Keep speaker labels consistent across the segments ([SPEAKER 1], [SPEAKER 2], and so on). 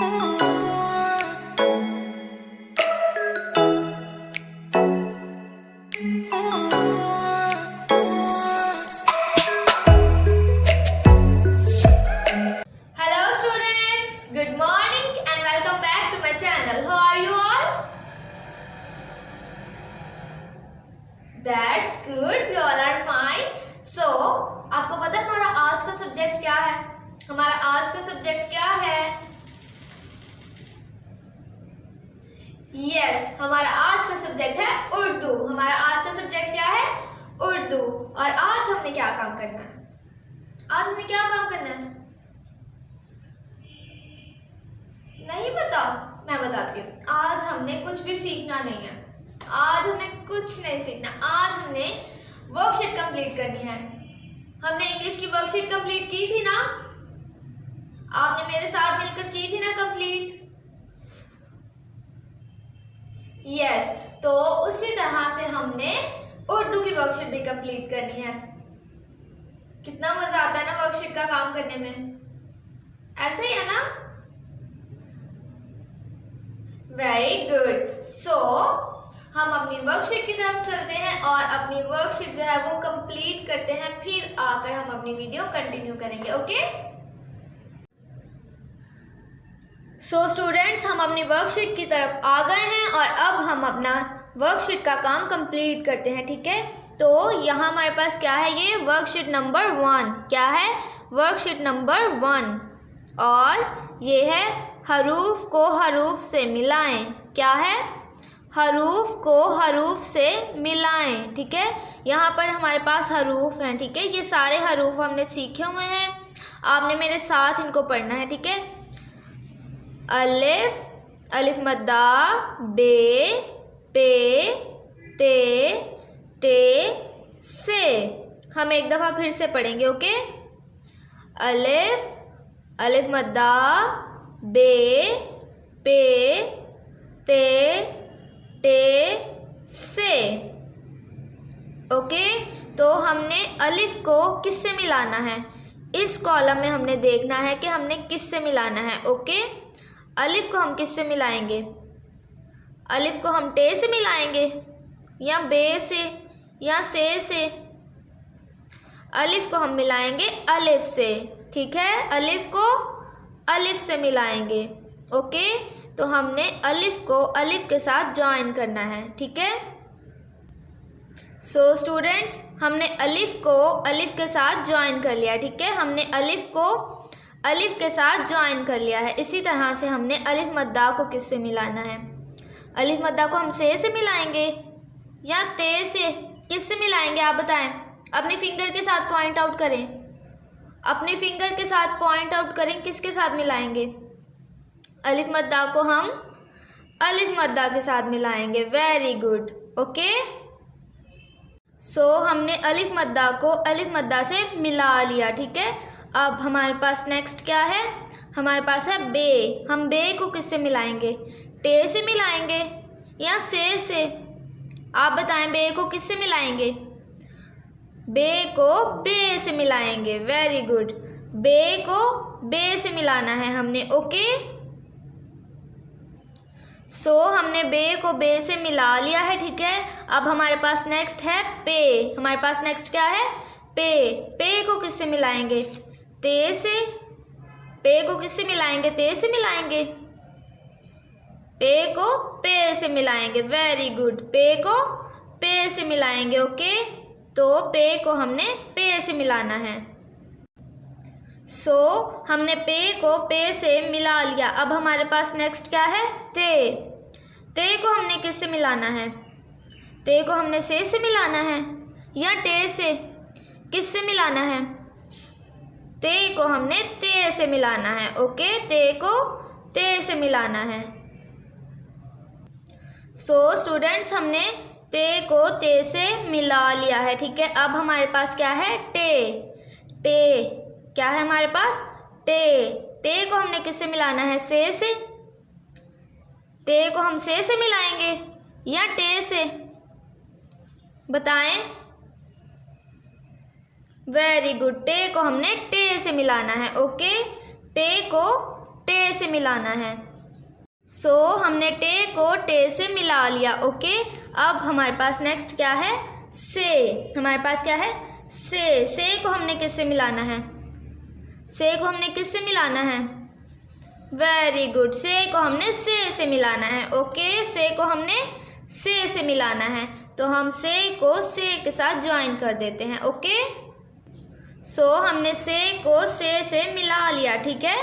[SPEAKER 1] students, good morning and welcome back to my channel. How are you all? That's good, you all are fine. So, आपको पता है हमारा आज का subject क्या है? हमारा आज का सब्जेक्ट क्या है? Yes, हमारा आज का सब्जेक्ट है उर्दू। हमारा आज का सब्जेक्ट क्या है? उर्दू। और आज हमने क्या काम करना है? आज हमने क्या काम करना है? नहीं पता? मैं बताती हूँ। आज हमने कुछ भी सीखना नहीं है। आज हमने कुछ नहीं सीखना। आज हमने वर्कशीट कंप्लीट करनी है। हमने इंग्लिश की वर्कशीट कंप्लीट की थी ना? आपने मेरे साथ मिलकर की थी ना कंप्लीट? यस, तो उसी तरह से हमने उर्दू की वर्कशीट भी कंप्लीट करनी है। कितना मजा आता है ना वर्कशीट का काम करने में? ऐसे ही है ना? Very good. सो हम अपनी वर्कशीट की तरफ चलते हैं और अपनी वर्कशीट जो है वो कंप्लीट करते हैं, फिर आकर हम अपनी वीडियो कंटिन्यू करेंगे। ओके? सो स्टूडेंट्स, हम अपनी वर्कशीट की तरफ आ गए हैं और अब हम अपना वर्कशीट का काम कंप्लीट करते हैं। ठीक है, तो यहाँ हमारे पास क्या है? ये वर्कशीट नंबर 1। क्या है? Worksheet number 1। और ये है हरूफ को हरूफ से मिलाएं। क्या है? हरूफ को हरूफ से मिलाएं। ठीक है, यहाँ पर हमारे पास हरूफ हैं। ठीक है, ये सारे हरूफ हमने सीखे हुए हैं, आपने मेरे साथ इनको पढ़ना है। ठीक है, अलिफ, अलिफ मद्दा, बे, पे, ते, टे, से। हम एक दफ़ा फिर से पढ़ेंगे। ओके? अलिफ, अलिफ मद्दा, बे, पे, ते, टे, से। ओके, तो हमने अलिफ को किससे मिलाना है? इस कॉलम में हमने देखना है कि हमने किससे मिलाना है। ओके, अलिफ को हम किससे मिलाएंगे? अलिफ को हम टे से मिलाएंगे या बे से या से? अलिफ को हम मिलाएंगे अलिफ से। ठीक है, अलिफ को अलिफ से मिलाएंगे। ओके, तो हमने अलिफ को अलिफ के साथ ज्वाइन करना है। ठीक है, सो स्टूडेंट्स, हमने अलिफ को अलिफ के साथ ज्वाइन कर लिया। ठीक है, हमने अलिफ को अलिफ के साथ ज्वाइन कर लिया है। इसी तरह से हमने अलिफ मद्दा को किससे मिलाना है? अलिफ मद्दा को हम से मिलाएंगे या ते से? किससे मिलाएंगे आप बताएं? अपने फिंगर के साथ पॉइंट आउट करें। अपने फिंगर के साथ पॉइंट आउट करें, किसके साथ मिलाएंगे? अलिफ मद्दा को हम अलिफ मद्दा के साथ मिलाएंगे। Very good. ओके, सो हमने अलिफ मद्दा को अलिफ मद्दा से मिला लिया। ठीक है, अब हमारे पास नेक्स्ट क्या है? हमारे पास है बे। हम बे को किससे मिलाएंगे? टे से मिलाएंगे या से? आप बताएं, बे को किससे मिलाएंगे? बे को बे से मिलाएंगे। वेरी गुड, बे को बे से मिलाना है हमने। ओके, सो हमने बे को बे से मिला लिया है। ठीक है, अब हमारे पास नेक्स्ट है पे। हमारे पास नेक्स्ट क्या है? पे। पे को किससे मिलाएंगे? ते से। पे को किससे मिलाएंगे? ते से मिलाएंगे। पे को पे से मिलाएंगे। वेरी गुड, पे को पे से मिलाएंगे। ओके, तो पे को हमने पे से मिलाना है। सो हमने पे को पे से मिला लिया। अब हमारे पास नेक्स्ट क्या है? ते। ते को हमने किससे मिलाना है? ते को हमने से मिलाना है या टे से? किससे मिलाना है? ते को हमने ते से मिलाना है। ओके, ते को ते से मिलाना है। सो स्टूडेंट्स, हमने ते को ते से मिला लिया है। ठीक है, अब हमारे पास क्या है? टे। टे क्या है हमारे पास? टे। टे को हमने किससे मिलाना है? से? टे को हम से मिलाएंगे या टे से? बताएं। वेरी गुड, टे को हमने टे से मिलाना है। ओके, टे को टे से मिलाना है। सो हमने टे को टे से मिला लिया। ओके, अब हमारे पास नेक्स्ट क्या है, से। हमारे पास क्या है, से को हमने किससे मिलाना है, से को हमने किससे मिलाना है, वेरी गुड, से को हमने से मिलाना है। ओके, से को हमने से मिलाना है, तो हम से को से के साथ ज्वाइन कर देते हैं। ओके, सो हमने से को से मिला लिया। ठीक है,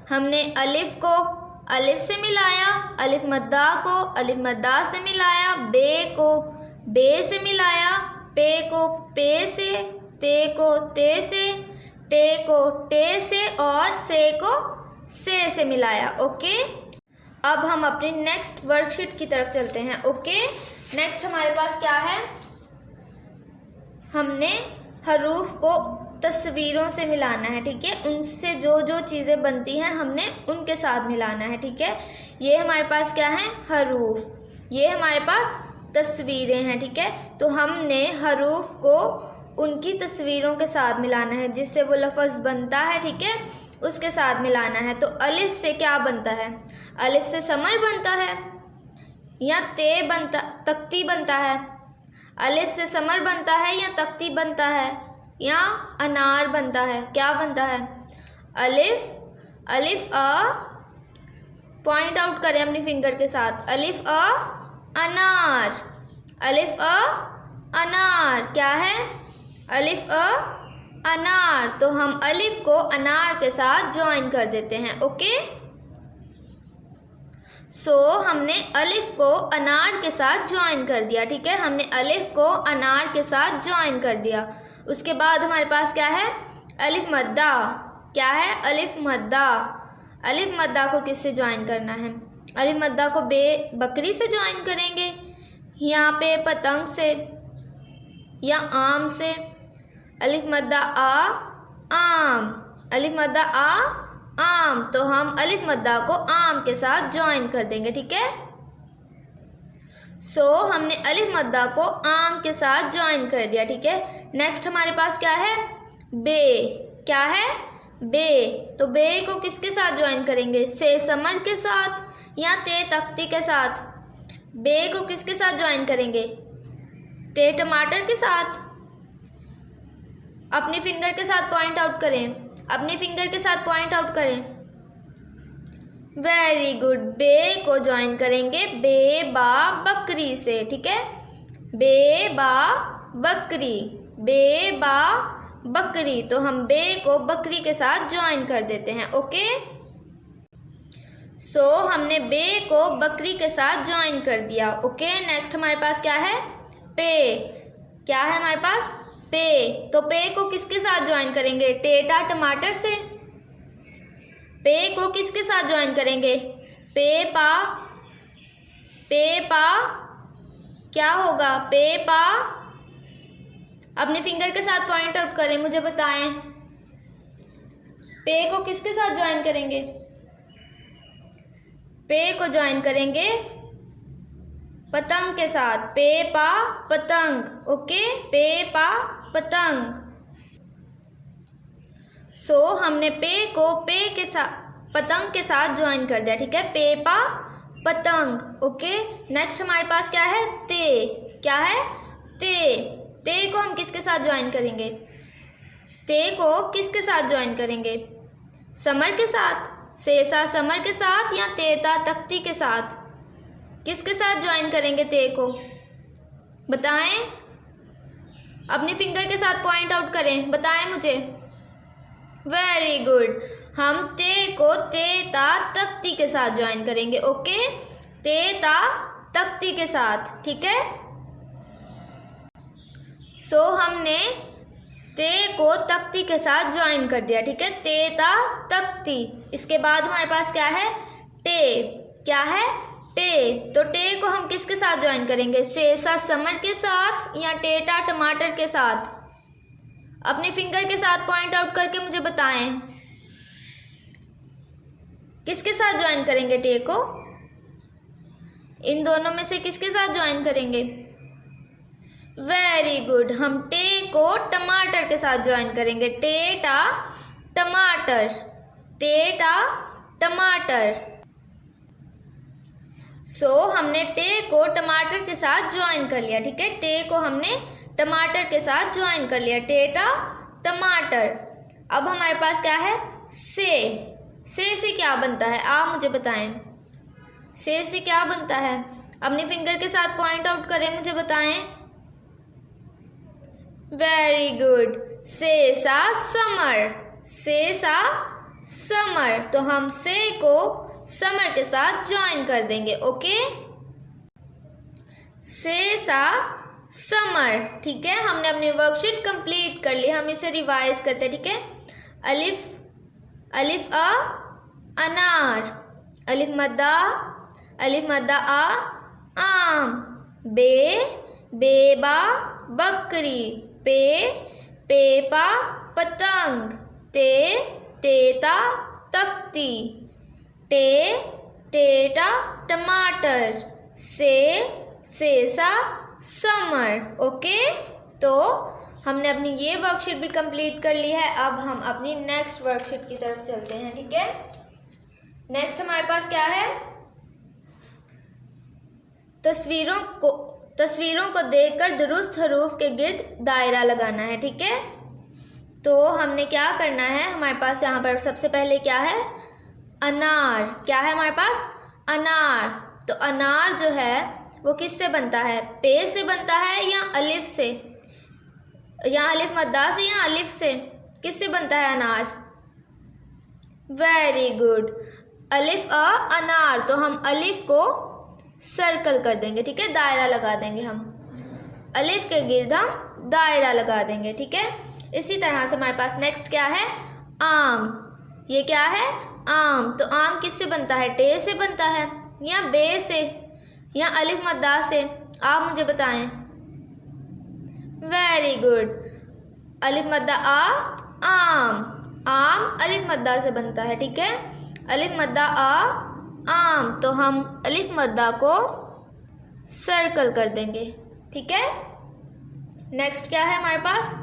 [SPEAKER 1] हमने अलिफ को अलिफ से मिलाया, अलिफ मद्दा को अलिफ मद्दा से मिलाया, बे को बे से मिलाया, पे को पे से, ते को ते से, टे को टे से और से को से मिलाया। ओके, अब हम अपनी नेक्स्ट वर्कशीट की तरफ चलते हैं। ओके, नेक्स्ट हमारे पास क्या है, हमने हरूफ को तस्वीरों से मिलाना है। ठीक है, उनसे जो जो चीज़ें बनती हैं हमने उनके साथ मिलाना है। ठीक है, ये हमारे पास क्या है, हरूफ, ये हमारे पास तस्वीरें हैं। ठीक है, तो हमने हरूफ को उनकी तस्वीरों के साथ मिलाना है, जिससे वो लफ्ज़ बनता है। ठीक है, उसके साथ मिलाना है। तो अलिफ से क्या बनता है, अलिफ से समर बनता है या तख्ती बनता है, अलिफ से समर बनता है या तख्ती बनता है या अनार बनता है, क्या बनता है, अलिफ अ, पॉइंट आउट करें अपनी फिंगर के साथ, अलिफ अ अनार, अलिफ अ अनार, क्या है, अलिफ अ अनार। तो हम अलिफ को अनार के साथ ज्वाइन कर देते हैं। ओके, सो हमने अलिफ को अनार के साथ ज्वाइन कर दिया। ठीक है, हमने अलिफ को अनार के साथ ज्वाइन कर दिया। उसके बाद हमारे पास क्या है, अलिफ मद्दा, क्या है, अलिफ मद्दा। अलिफ मद्दा को किससे ज्वाइन करना है, अलिफ मद्दा को बकरी से ज्वाइन करेंगे, यहाँ पे पतंग से या आम से। अलिफ मद्दा आ आम, अलिफ मद्दा आ आम, तो हम अलिफ मद्दा को आम के साथ ज्वाइन कर देंगे। ठीक है, सो हमने अलिफ मद्दा को आम के साथ ज्वाइन कर दिया। ठीक है, नेक्स्ट हमारे पास क्या है, बे, क्या है, बे। तो बे को किसके साथ ज्वाइन करेंगे, से समर के साथ या ते तख्ती के साथ। बे को किसके साथ ज्वाइन करेंगे, ते टमाटर के साथ। अपनी फिंगर के साथ पॉइंट आउट करें, अपनी फिंगर के साथ पॉइंट आउट करें, वेरी गुड। बे को ज्वाइन करेंगे बे बा बकरी से। ठीक है, बे बा बकरी, बे बा बकरी, तो हम बे को बकरी के साथ ज्वाइन कर देते हैं। ओके, सो हमने बे को बकरी के साथ ज्वाइन कर दिया। ओके, नेक्स्ट हमारे पास क्या है, पे, क्या है हमारे पास, पे। तो पे को किसके साथ ज्वाइन करेंगे, टेटा टमाटर से। पे को किसके साथ ज्वाइन करेंगे, पे पा, पे पा, क्या होगा, पे पा। अपने फिंगर के साथ पॉइंट आउट करें, मुझे बताएं, पे को किसके साथ ज्वाइन करेंगे, पे को ज्वाइन करेंगे पतंग के साथ, पे पा पतंग। ओके, पे पा पतंग। सो हमने पे को पे के साथ पतंग के साथ ज्वाइन कर दिया। ठीक है, पे पा पतंग। ओके, नेक्स्ट हमारे पास क्या है, ते, क्या है, ते। ते को हम किसके साथ ज्वाइन करेंगे, ते को किसके साथ ज्वाइन करेंगे, समर के साथ, सेसा समर के साथ या तेता तख्ती के साथ, किसके साथ ज्वाइन करेंगे ते को, बताएं, अपने फिंगर के साथ पॉइंट आउट करें, बताएं मुझे, वेरी गुड। हम ते को तेता तख्ती के साथ ज्वाइन करेंगे। ओके, तेता तख्ती के साथ। ठीक है, सो हमने ते को तख्ती के साथ ज्वाइन कर दिया। ठीक है, तेता तख्ती। इसके बाद हमारे पास क्या है, टे, क्या है, टे। तो टे को हम किसके साथ ज्वाइन करेंगे, सेसा समर के साथ या टेटा टमाटर के साथ। अपने फिंगर के साथ पॉइंट आउट करके मुझे बताएं, किसके साथ ज्वाइन करेंगे टे को, इन दोनों में से किसके साथ ज्वाइन करेंगे, वेरी गुड। हम टे को टमाटर के साथ ज्वाइन करेंगे, टेटा टमाटर, टेटा टमाटर। हमने टे को टमाटर के साथ ज्वाइन कर लिया, ठीक है। टे को हमने टमाटर के साथ ज्वाइन कर लिया, टेटा टमाटर। अब हमारे पास क्या है, से क्या बनता है, आप मुझे बताएं। से क्या बनता है, अपने फिंगर के साथ पॉइंट आउट करें, मुझे बताएं। वेरी गुड, सेसा समर, सेसा समर। तो हम से को समर के साथ ज्वाइन कर देंगे, ओके। सेसा समर, ठीक है। हमने अपनी वर्कशीट कंप्लीट कर ली, हम इसे रिवाइज करते हैं, ठीक है। अलिफ अ अनार, अलिफ मद्दा आ आम, बेबा बकरी, पेपा पतंग, तेता तख्ती, टेटा टमाटर, सेसा समर, ओके। तो हमने अपनी ये वर्कशीट भी कंप्लीट कर ली है। अब हम अपनी नेक्स्ट वर्कशीट की तरफ चलते हैं, ठीक है। नेक्स्ट हमारे पास क्या है, तस्वीरों को देखकर दुरुस्त हरूफ के गिर्द दायरा लगाना है, ठीक है। तो हमने क्या करना है, हमारे पास यहाँ पर सबसे पहले क्या है, अनार। क्या है हमारे पास, अनार। तो अनार जो है वो किससे बनता है, पे से बनता है या अलिफ से, या अलिफ मद्दा से या अलिफ से, किससे बनता है अनार। वेरी गुड, अलिफ अ अनार। तो हम अलिफ को सर्कल कर देंगे, ठीक है, दायरा लगा देंगे। हम अलिफ के गिर्द हम दायरा लगा देंगे, ठीक है। इसी तरह से हमारे पास नेक्स्ट क्या है, आम। ये क्या है, आम। तो आम किससे बनता है, टे से बनता है या बे से या अलिफ मद्दा से, आप मुझे बताएं। वेरी गुड, अलिफ मद्दा आ आम, आम अलिफ मद्दा से बनता है, ठीक है। अलिफ मद्दा आ आम। तो हम अलिफ मद्दा को सर्कल कर देंगे, ठीक है। नेक्स्ट क्या है हमारे पास,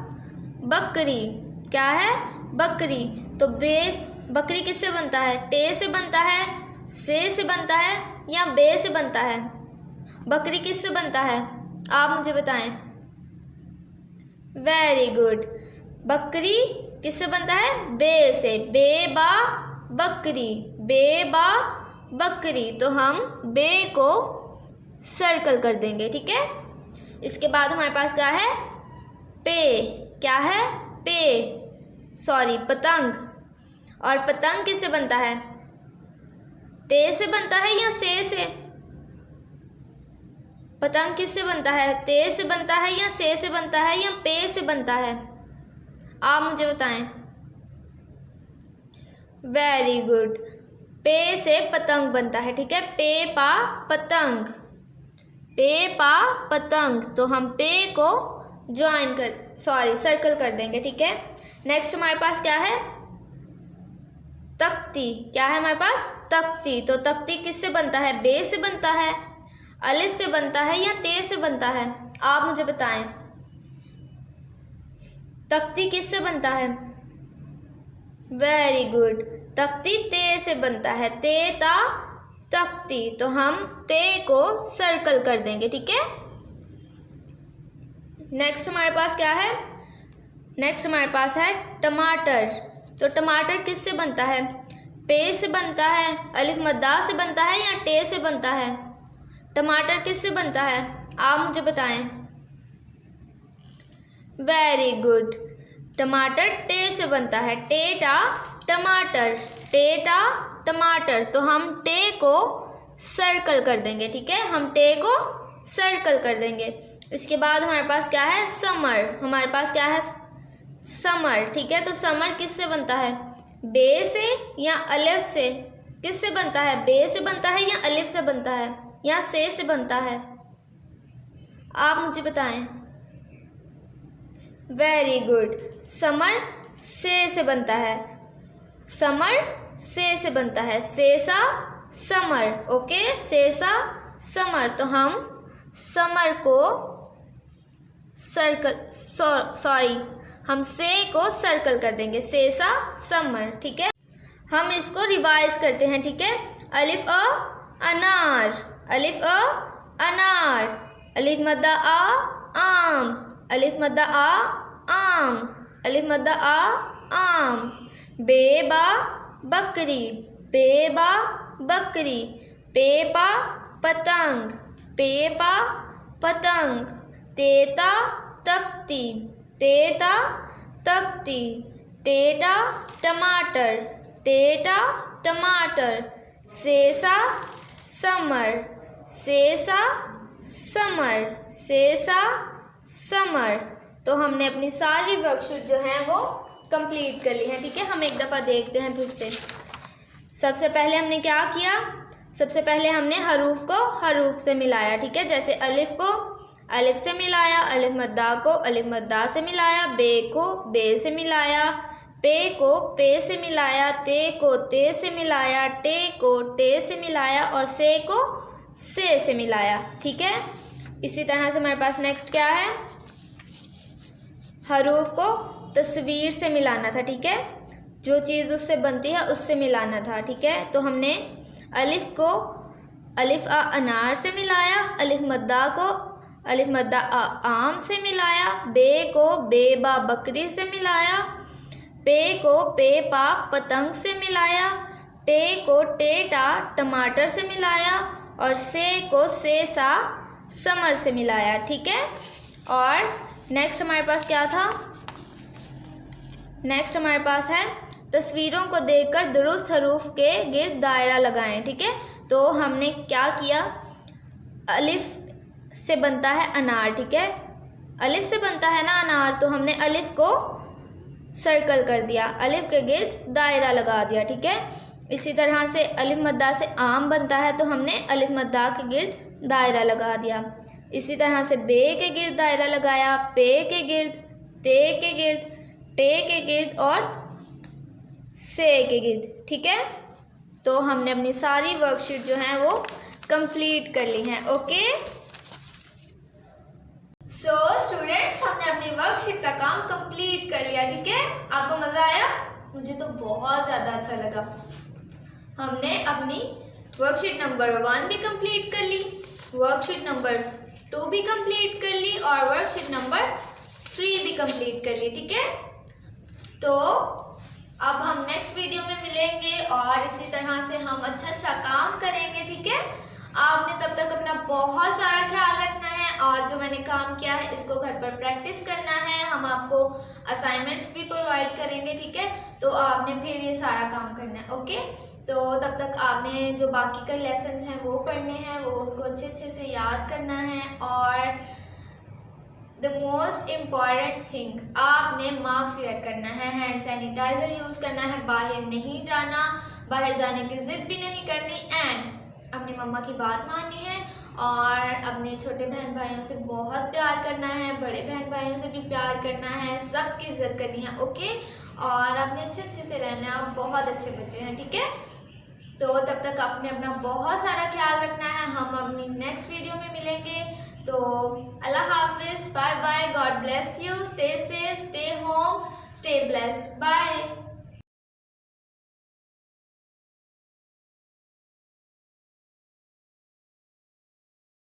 [SPEAKER 1] बकरी। क्या है, बकरी। तो बकरी किससे बनता है, टे से बनता है, से बनता है या बे से बनता है। बकरी किससे बनता है, आप मुझे बताएं। वेरी गुड, बकरी किससे बनता है, बे से, बेबा बकरी, बेबा बकरी। तो हम बे को सर्कल कर देंगे, ठीक है। इसके बाद हमारे पास क्या है, पे। क्या है, पतंग। और पतंग किससे बनता है, ते से बनता है या से। पतंग किससे बनता है, ते से बनता है या से बनता है या पे से बनता है, आप मुझे बताएं। वेरी गुड, पे से पतंग बनता है, ठीक है। पेपा पतंग, पेपा पतंग। तो हम पे को सर्कल कर देंगे, ठीक है। नेक्स्ट हमारे पास क्या है, तख्ती। क्या है हमारे पास, तख्ती। तो तख्ती किससे बनता है, बे से बनता है, अलिफ से बनता है या ते से बनता है, आप मुझे बताएं। तख्ती किससे बनता है, वेरी गुड, तख्ती ते से बनता है, तेता तख्ती। तो हम ते को सर्कल कर देंगे, ठीक है। नेक्स्ट हमारे पास क्या है, नेक्स्ट हमारे पास है टमाटर। तो टमाटर किससे बनता है, पे से बनता है, अलिफ मद्दा से बनता है या टे से बनता है। टमाटर किससे बनता है, आप मुझे बताएं। वेरी गुड, टमाटर टे से बनता है, टेटा टमाटर, टेटा टमाटर। तो हम टे को सर्कल कर देंगे, ठीक है। हम टे को सर्कल कर देंगे। इसके बाद हमारे पास क्या है, समर। हमारे पास क्या है, समर, ठीक है। तो समर किससे बनता है, बे से या अलिफ से, किससे बनता है, बे से बनता है या अलिफ से बनता है या से बनता है, आप मुझे बताएं। वेरी गुड, समर से बनता है, समर से बनता है, सेसा समर, ओके, सेसा समर। तो हम समर को हम से को सर्कल कर देंगे, सेसा समर, ठीक है। हम इसको रिवाइज करते हैं, ठीक है। अलिफ अ अनार, अलिफ अ अनार, अलिफ मद्दा आ आम, अलिफ मद्दा आ आम, अलिफ मद्दा आ आम। बे बा बकरी, बे बा बकरी, पे पा पतंग, पे पा पतंग। तेता तख्ती, तेता तख्ती। टेटा टमाटर, टेटा टमाटर। सेसा समर, सेसा समर, सेसा समर। तो हमने अपनी सारी वर्कशीट जो है वो कंप्लीट कर ली है, ठीक है। हम एक दफ़ा देखते हैं फिर से। सबसे पहले हमने क्या किया, सबसे पहले हमने हरूफ को हरूफ से मिलाया, ठीक है। जैसे अलिफ को अलिफ से मिलाया, अलिफ मद्दा को अलिफ मद्दा से मिलाया, बे को बे से मिलाया, पे को पे से मिलाया, ते को ते से मिलाया, टे को टे से मिलाया और से को से मिलाया, ठीक है। इसी तरह से हमारे पास नेक्स्ट क्या है, हरूफ को तस्वीर से मिलाना था, ठीक है। जो चीज़ उससे बनती है उससे मिलाना था, ठीक है। तो हमने अलिफ को अलिफ आ अनार से मिलाया, अलिफ मद्दा को अलिफ मद्दा आ आम से मिलाया, बे को बे बा बकरी से मिलाया, पे को पे पा पतंग से मिलाया, टे को टेटा टमाटर से मिलाया और से को से सा समर से मिलाया, ठीक है। और नेक्स्ट हमारे पास क्या था, नेक्स्ट हमारे पास है तस्वीरों को देखकर दुरुस्त हरूफ के गिर्द दायरा लगाएं, ठीक है। तो हमने क्या किया, अलिफ से बनता है अनार, ठीक है। अलिफ से बनता है ना अनार, तो हमने अलिफ को सर्कल कर दिया, अलिफ के गिर्द दायरा लगा दिया, ठीक है। इसी तरह से अलिफ मद्दा से आम बनता है, तो हमने अलिफ मद्दा के गिर्द दायरा लगा दिया। इसी तरह से बे के गिर्द दायरा लगाया, पे के गिर्द, ते के गिर्द, टे के गिर्द और से के गिर्द, ठीक है। तो हमने अपनी सारी वर्कशीट जो है वो कंप्लीट कर ली है, ओके। सो स्टूडेंट्स, हमने अपनी वर्कशीट का काम कंप्लीट कर लिया, ठीक है। आपको मज़ा आया? मुझे तो बहुत ज़्यादा अच्छा लगा। हमने अपनी वर्कशीट नंबर 1 भी कंप्लीट कर ली, वर्कशीट नंबर 2 भी कंप्लीट कर ली और वर्कशीट नंबर 3 भी कंप्लीट कर ली, ठीक है। तो अब हम नेक्स्ट वीडियो में मिलेंगे और इसी तरह से हम अच्छा काम करेंगे, ठीक है। आपने तब तक अपना बहुत सारा ख्याल रखना है और जो मैंने काम किया है इसको घर पर प्रैक्टिस करना है। हम आपको असाइनमेंट्स भी प्रोवाइड करेंगे, ठीक है। तो आपने फिर ये सारा काम करना है, ओके। तो तब तक आपने जो बाकी के लेसन्स हैं वो पढ़ने हैं, वो उनको अच्छे से याद करना है। और द मोस्ट इम्पॉर्टेंट थिंग, आपने मास्क वेयर करना है, हैंड सैनिटाइज़र यूज़ करना है, बाहर नहीं जाना, बाहर जाने की ज़िद भी नहीं करनी एंड अपनी मम्मा की बात माननी है और अपने छोटे बहन भाइयों से बहुत प्यार करना है, बड़े बहन भाइयों से भी प्यार करना है, सबकी इज्जत करनी है, ओके। और आपने अच्छे से रहना है, आप बहुत अच्छे बच्चे हैं, ठीक है। तो तब तक आपने अपना बहुत सारा ख्याल रखना है। हम अपनी नेक्स्ट वीडियो में मिलेंगे। तो अल्लाह हाफिज़, bye bye, God bless you, stay safe, stay home, stay blessed, bye.